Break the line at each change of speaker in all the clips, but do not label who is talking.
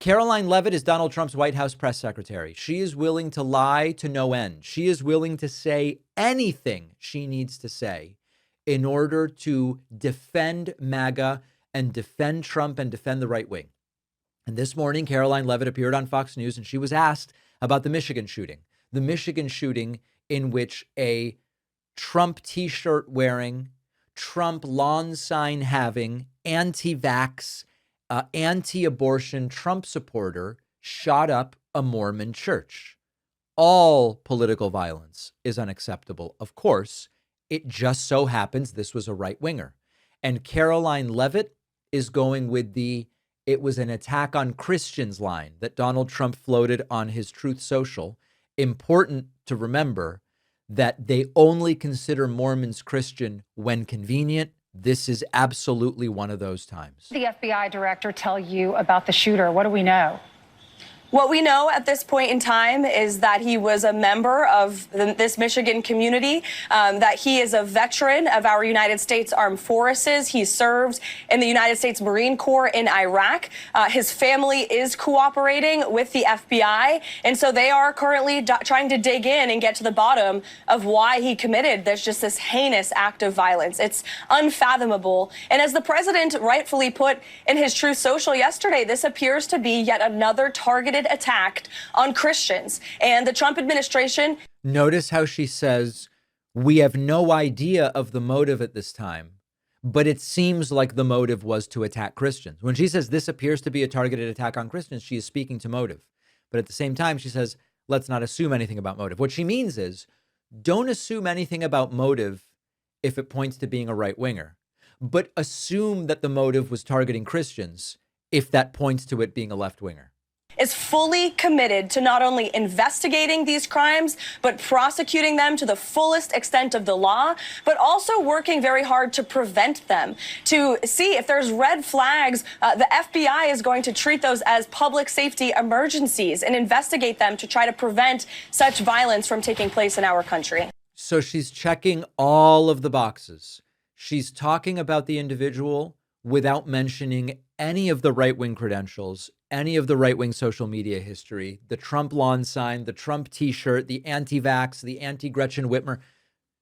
Karoline Leavitt is Donald Trump's White House press secretary. She is willing to lie to no end. She is willing to say anything she needs to say in order to defend MAGA and defend Trump and defend the right wing. And this morning, Karoline Leavitt appeared on Fox News and she was asked about the Michigan shooting in which a Trump T-shirt wearing, Trump lawn sign having, anti-vax, anti-abortion Trump supporter shot up a Mormon church. All political violence is unacceptable. Of course, it just so happens this was a right-winger. And Karoline Leavitt is going with it was an attack on Christians line that Donald Trump floated on his Truth Social. Important to remember that they only consider Mormons Christian when convenient. This is absolutely one of those times.
The FBI director tell you about the shooter? What do we know?
What we know at this point in time is that he was a member of this Michigan community, that he is a veteran of our United States Armed Forces. He served in the United States Marine Corps in Iraq. His family is cooperating with the FBI, and so they are currently trying to dig in and get to the bottom of why he committed this heinous act of violence. It's unfathomable. And as the president rightfully put in his Truth Social yesterday, this appears to be yet another targeted attack on Christians. And the Trump administration.
Notice how she says, we have no idea of the motive at this time, but it seems like the motive was to attack Christians. When she says this appears to be a targeted attack on Christians, she is speaking to motive. But at the same time, she says, let's not assume anything about motive. What she means is, don't assume anything about motive if it points to being a right winger, but assume that the motive was targeting Christians if that points to it being a left winger.
Is fully committed to not only investigating these crimes, but prosecuting them to the fullest extent of the law, but also working very hard to prevent them, to see if there's red flags. The FBI is going to treat those as public safety emergencies and investigate them to try to prevent such violence from taking place in our country.
So she's checking all of the boxes. She's talking about the individual without mentioning any of the right-wing credentials, any of the right-wing social media history, the Trump lawn sign, the Trump T-shirt, the anti-vax, the anti-Gretchen Whitmer.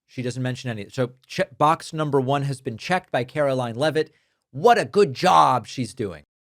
She doesn't mention any. So box number one has been checked by Karoline Leavitt. What a good job she's doing.